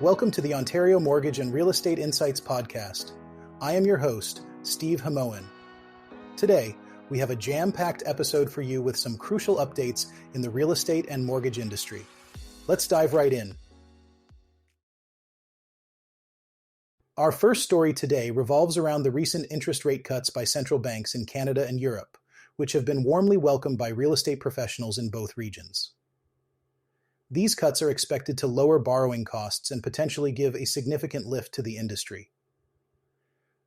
Welcome to the Ontario Mortgage and Real Estate Insights podcast. I am your host, Steve Hamoen. Today, we have a jam-packed episode for you with some crucial updates in the real estate and mortgage industry. Let's dive right in. Our first story today revolves around the recent interest rate cuts by central banks in Canada and Europe, which have been warmly welcomed by real estate professionals in both regions. These cuts are expected to lower borrowing costs and potentially give a significant lift to the industry.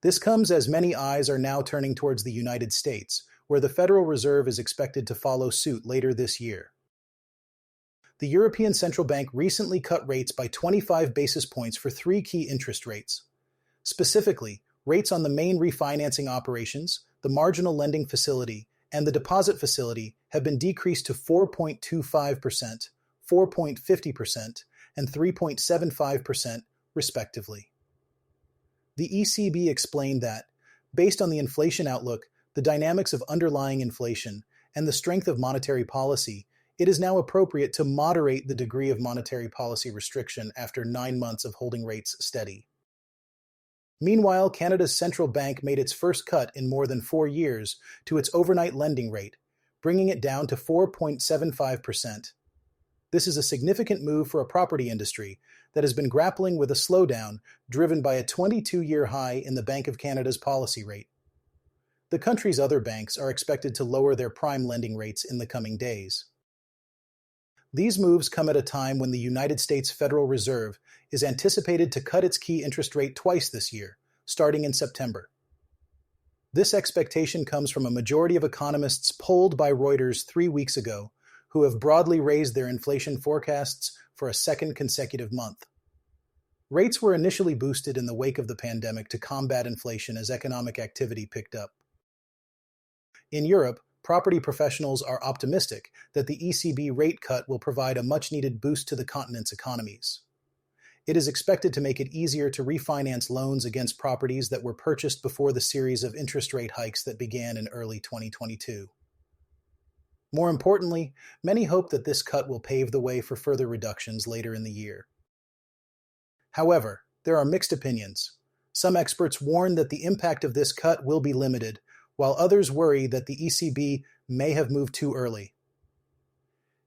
This comes as many eyes are now turning towards the United States, where the Federal Reserve is expected to follow suit later this year. The European Central Bank recently cut rates by 25 basis points for three key interest rates. Specifically, rates on the main refinancing operations, the marginal lending facility, and the deposit facility have been decreased to 4.25%, 4.50%, and 3.75%, respectively. The ECB explained that, based on the inflation outlook, the dynamics of underlying inflation, and the strength of monetary policy, it is now appropriate to moderate the degree of monetary policy restriction after 9 months of holding rates steady. Meanwhile, Canada's central bank made its first cut in more than 4 years to its overnight lending rate, bringing it down to 4.75%. This is a significant move for a property industry that has been grappling with a slowdown driven by a 22-year high in the Bank of Canada's policy rate. The country's other banks are expected to lower their prime lending rates in the coming days. These moves come at a time when the United States Federal Reserve is anticipated to cut its key interest rate twice this year, starting in September. This expectation comes from a majority of economists polled by Reuters 3 weeks ago, who have broadly raised their inflation forecasts for a second consecutive month. Rates were initially boosted in the wake of the pandemic to combat inflation as economic activity picked up. In Europe, property professionals are optimistic that the ECB rate cut will provide a much-needed boost to the continent's economies. It is expected to make it easier to refinance loans against properties that were purchased before the series of interest rate hikes that began in early 2022. More importantly, many hope that this cut will pave the way for further reductions later in the year. However, there are mixed opinions. Some experts warn that the impact of this cut will be limited, while others worry that the ECB may have moved too early.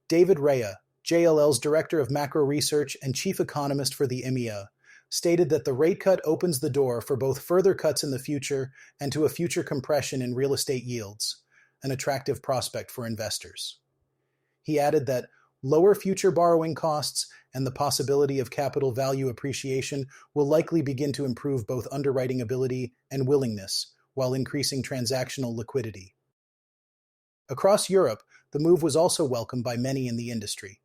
David Rea, JLL's Director of Macro Research and Chief Economist for the EMEA, stated that the rate cut opens the door for both further cuts in the future and to a future compression in real estate yields, an attractive prospect for investors. He added that lower future borrowing costs and the possibility of capital value appreciation will likely begin to improve both underwriting ability and willingness, while increasing transactional liquidity. Across Europe, the move was also welcomed by many in the industry.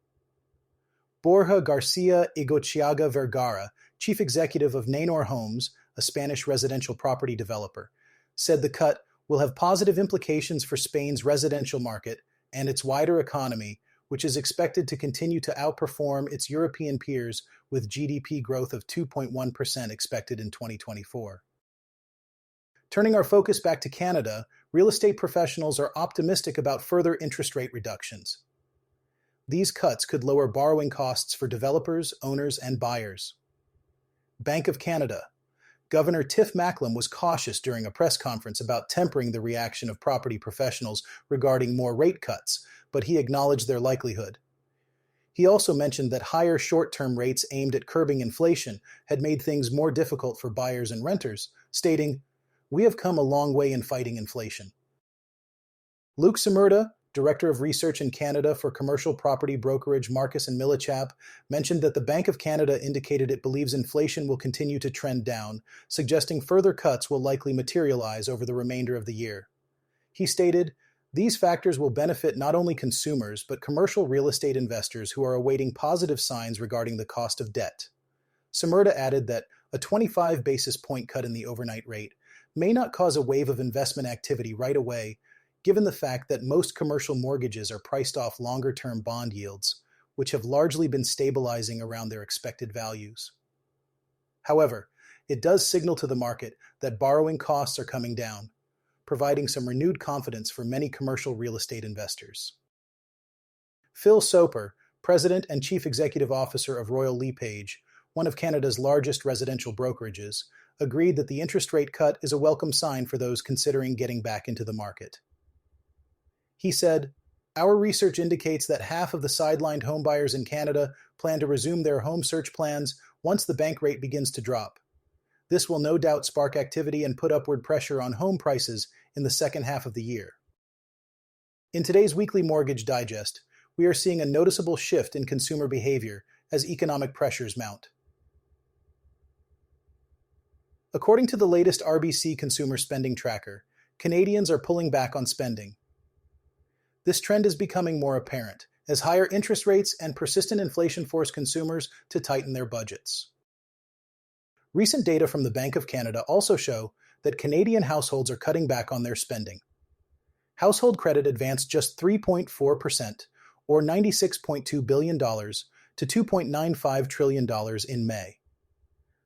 Borja Garcia Igochiaga Vergara, chief executive of Neinor Homes, a Spanish residential property developer, said the cut will have positive implications for Spain's residential market and its wider economy, which is expected to continue to outperform its European peers with GDP growth of 2.1% expected in 2024. Turning our focus back to Canada, real estate professionals are optimistic about further interest rate reductions. These cuts could lower borrowing costs for developers, owners, and buyers. Bank of Canada. Governor Tiff Macklem was cautious during a press conference about tempering the reaction of property professionals regarding more rate cuts, but he acknowledged their likelihood. He also mentioned that higher short-term rates aimed at curbing inflation had made things more difficult for buyers and renters, stating, "We have come a long way in fighting inflation." Luke Simerda, Director of Research in Canada for commercial property brokerage Marcus & Millichap, mentioned that the Bank of Canada indicated it believes inflation will continue to trend down, suggesting further cuts will likely materialize over the remainder of the year. He stated, "These factors will benefit not only consumers but commercial real estate investors who are awaiting positive signs regarding the cost of debt." Simerda added that a 25 basis point cut in the overnight rate may not cause a wave of investment activity right away, given the fact that most commercial mortgages are priced off longer-term bond yields, which have largely been stabilizing around their expected values. However, it does signal to the market that borrowing costs are coming down, providing some renewed confidence for many commercial real estate investors. Phil Soper, President and Chief Executive Officer of Royal LePage, one of Canada's largest residential brokerages, agreed that the interest rate cut is a welcome sign for those considering getting back into the market. He said, "Our research indicates that half of the sidelined homebuyers in Canada plan to resume their home search plans once the bank rate begins to drop. This will no doubt spark activity and put upward pressure on home prices in the second half of the year." In today's weekly Mortgage Digest, we are seeing a noticeable shift in consumer behavior as economic pressures mount. According to the latest RBC Consumer Spending Tracker, Canadians are pulling back on spending. This trend is becoming more apparent as higher interest rates and persistent inflation force consumers to tighten their budgets. Recent data from the Bank of Canada also show that Canadian households are cutting back on their spending. Household credit advanced just 3.4%, or $96.2 billion, to $2.95 trillion in May.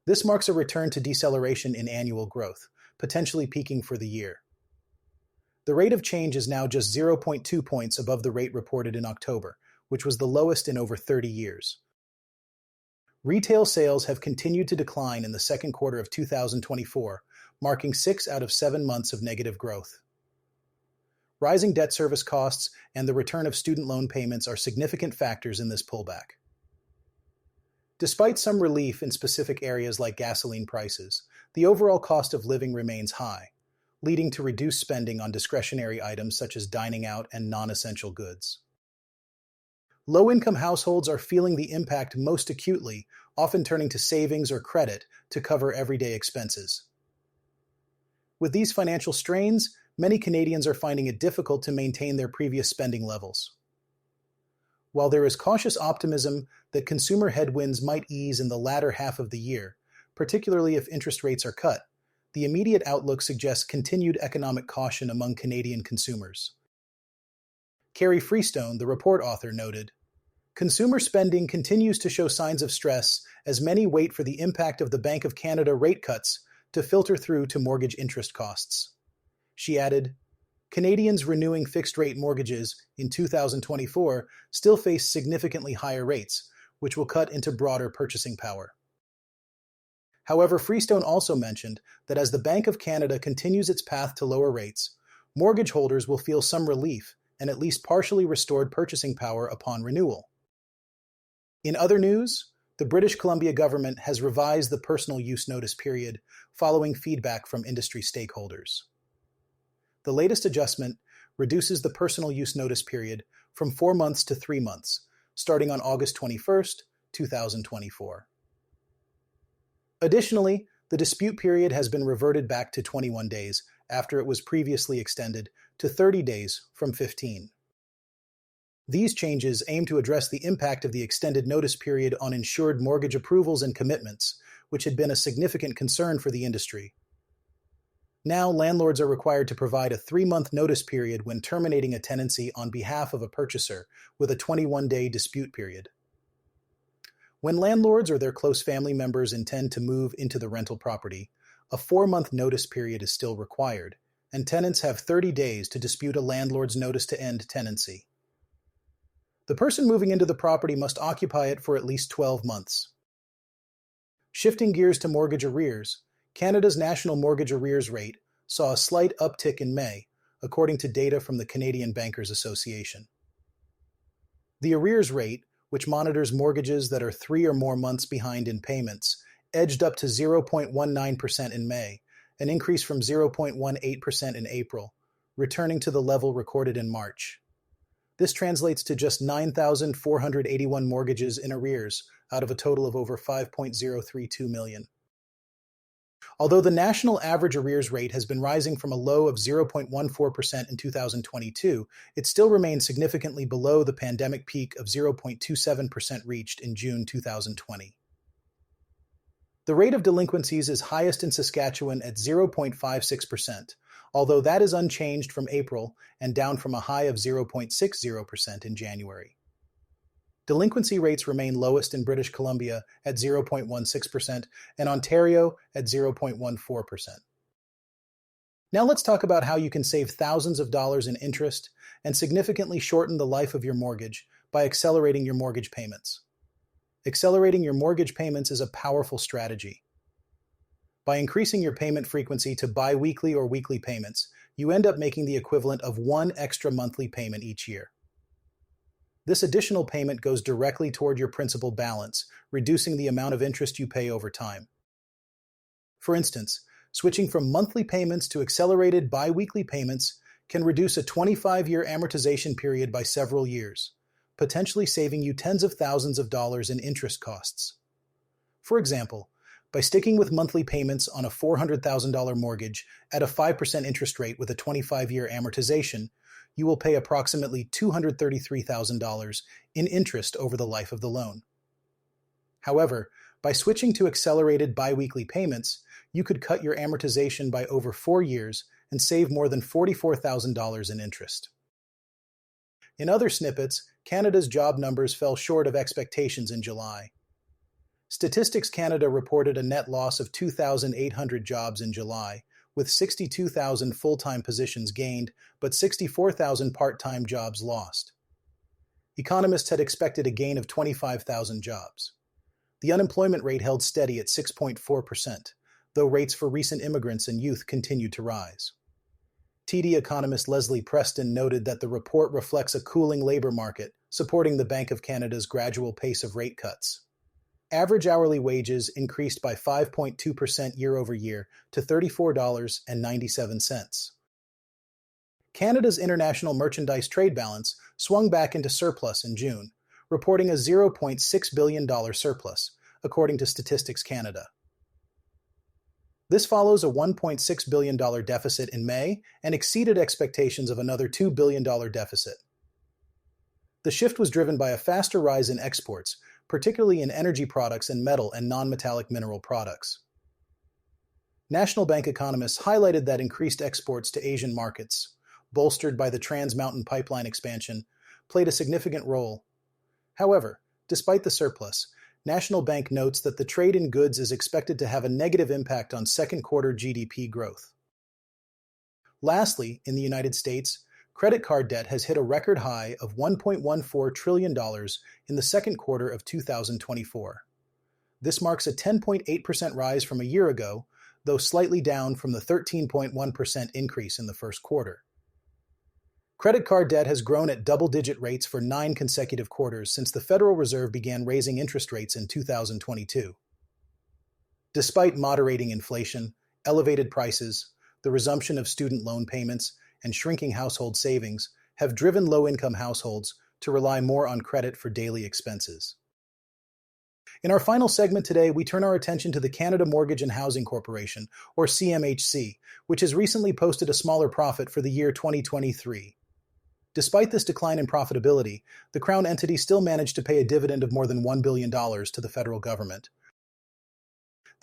This marks a return to deceleration in annual growth, potentially peaking for the year. The rate of change is now just 0.2 points above the rate reported in October, which was the lowest in over 30 years. Retail sales have continued to decline in the second quarter of 2024, marking 6 out of 7 months of negative growth. Rising debt service costs and the return of student loan payments are significant factors in this pullback. Despite some relief in specific areas like gasoline prices, the overall cost of living remains high, leading to reduced spending on discretionary items such as dining out and non-essential goods. Low-income households are feeling the impact most acutely, often turning to savings or credit to cover everyday expenses. With these financial strains, many Canadians are finding it difficult to maintain their previous spending levels. While there is cautious optimism that consumer headwinds might ease in the latter half of the year, particularly if interest rates are cut, the immediate outlook suggests continued economic caution among Canadian consumers. Carrie Freestone, the report author, noted, "Consumer spending continues to show signs of stress as many wait for the impact of the Bank of Canada rate cuts to filter through to mortgage interest costs." She added, "Canadians renewing fixed-rate mortgages in 2024 still face significantly higher rates, which will cut into broader purchasing power." However, Freestone also mentioned that as the Bank of Canada continues its path to lower rates, mortgage holders will feel some relief and at least partially restored purchasing power upon renewal. In other news, the British Columbia government has revised the personal use notice period following feedback from industry stakeholders. The latest adjustment reduces the personal use notice period from 4 months to 3 months, starting on August 21, 2024. Additionally, the dispute period has been reverted back to 21 days after it was previously extended to 30 days from 15. These changes aim to address the impact of the extended notice period on insured mortgage approvals and commitments, which had been a significant concern for the industry. Now, landlords are required to provide a 3-month notice period when terminating a tenancy on behalf of a purchaser, with a 21-day dispute period. When landlords or their close family members intend to move into the rental property, a 4-month notice period is still required, and tenants have 30 days to dispute a landlord's notice to end tenancy. The person moving into the property must occupy it for at least 12 months. Shifting gears to mortgage arrears, Canada's national mortgage arrears rate saw a slight uptick in May, according to data from the Canadian Bankers Association. The arrears rate, which monitors mortgages that are 3 or more months behind in payments, edged up to 0.19% in May, an increase from 0.18% in April, returning to the level recorded in March. This translates to just 9,481 mortgages in arrears out of a total of over 5.032 million. Although the national average arrears rate has been rising from a low of 0.14% in 2022, it still remains significantly below the pandemic peak of 0.27% reached in June 2020. The rate of delinquencies is highest in Saskatchewan at 0.56%, although that is unchanged from April and down from a high of 0.60% in January. Delinquency rates remain lowest in British Columbia at 0.16% and Ontario at 0.14%. Now let's talk about how you can save thousands of dollars in interest and significantly shorten the life of your mortgage by accelerating your mortgage payments. Accelerating your mortgage payments is a powerful strategy. By increasing your payment frequency to bi-weekly or weekly payments, you end up making the equivalent of one extra monthly payment each year. This additional payment goes directly toward your principal balance, reducing the amount of interest you pay over time. For instance, switching from monthly payments to accelerated bi-weekly payments can reduce a 25-year amortization period by several years, potentially saving you tens of thousands of dollars in interest costs. For example, by sticking with monthly payments on a $400,000 mortgage at a 5% interest rate with a 25-year amortization, you will pay approximately $233,000 in interest over the life of the loan. However, by switching to accelerated bi-weekly payments, you could cut your amortization by over 4 years and save more than $44,000 in interest. In other snippets, Canada's job numbers fell short of expectations in July. Statistics Canada reported a net loss of 2,800 jobs in July, with 62,000 full-time positions gained, but 64,000 part-time jobs lost. Economists had expected a gain of 25,000 jobs. The unemployment rate held steady at 6.4%, though rates for recent immigrants and youth continued to rise. TD economist Leslie Preston noted that the report reflects a cooling labor market, supporting the Bank of Canada's gradual pace of rate cuts. Average hourly wages increased by 5.2% year-over-year to $34.97. Canada's international merchandise trade balance swung back into surplus in June, reporting a $0.6 billion surplus, according to Statistics Canada. This follows a $1.6 billion deficit in May and exceeded expectations of another $2 billion deficit. The shift was driven by a faster rise in exports, particularly in energy products and metal and non-metallic mineral products. National Bank economists highlighted that increased exports to Asian markets, bolstered by the Trans Mountain Pipeline expansion, played a significant role. However, despite the surplus, National Bank notes that the trade in goods is expected to have a negative impact on second quarter GDP growth. Lastly, in the United States, credit card debt has hit a record high of $1.14 trillion in the second quarter of 2024. This marks a 10.8% rise from a year ago, though slightly down from the 13.1% increase in the first quarter. Credit card debt has grown at double-digit rates for 9 consecutive quarters since the Federal Reserve began raising interest rates in 2022. Despite moderating inflation, elevated prices, the resumption of student loan payments, and shrinking household savings have driven low-income households to rely more on credit for daily expenses. In our final segment today, we turn our attention to the Canada Mortgage and Housing Corporation, or CMHC, which has recently posted a smaller profit for the year 2023. Despite this decline in profitability, the Crown entity still managed to pay a dividend of more than $1 billion to the federal government.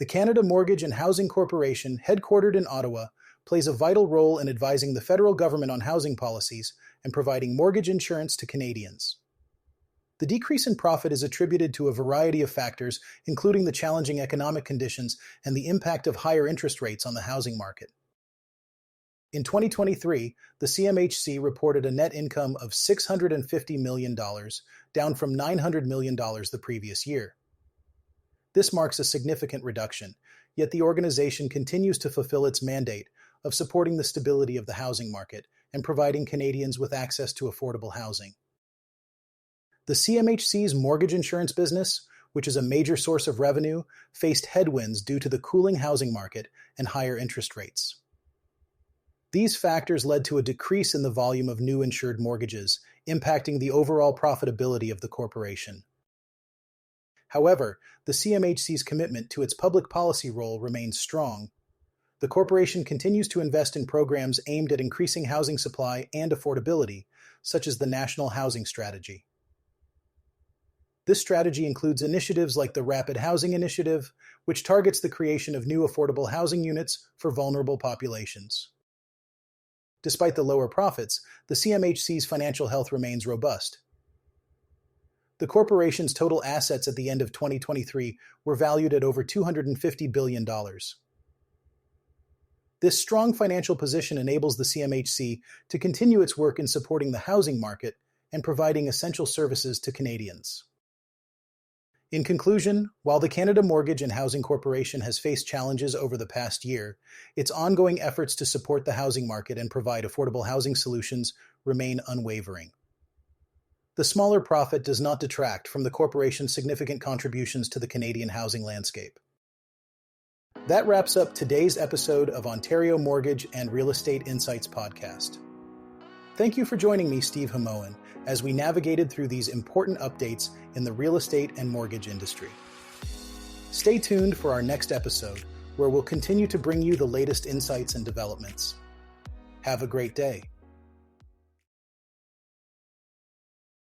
The Canada Mortgage and Housing Corporation, headquartered in Ottawa, plays a vital role in advising the federal government on housing policies and providing mortgage insurance to Canadians. The decrease in profit is attributed to a variety of factors, including the challenging economic conditions and the impact of higher interest rates on the housing market. In 2023, the CMHC reported a net income of $650 million, down from $900 million the previous year. This marks a significant reduction, yet the organization continues to fulfill its mandate of supporting the stability of the housing market and providing Canadians with access to affordable housing. The CMHC's mortgage insurance business, which is a major source of revenue, faced headwinds due to the cooling housing market and higher interest rates. These factors led to a decrease in the volume of new insured mortgages, impacting the overall profitability of the corporation. However, the CMHC's commitment to its public policy role remains strong. The corporation continues to invest in programs aimed at increasing housing supply and affordability, such as the National Housing Strategy. This strategy includes initiatives like the Rapid Housing Initiative, which targets the creation of new affordable housing units for vulnerable populations. Despite the lower profits, the CMHC's financial health remains robust. The corporation's total assets at the end of 2023 were valued at over $250 billion. This strong financial position enables the CMHC to continue its work in supporting the housing market and providing essential services to Canadians. In conclusion, while the Canada Mortgage and Housing Corporation has faced challenges over the past year, its ongoing efforts to support the housing market and provide affordable housing solutions remain unwavering. The smaller profit does not detract from the corporation's significant contributions to the Canadian housing landscape. That wraps up today's episode of Ontario Mortgage and Real Estate Insights podcast. Thank you for joining me, Steve Hamoan, as we navigated through these important updates in the real estate and mortgage industry. Stay tuned for our next episode, where we'll continue to bring you the latest insights and developments. Have a great day.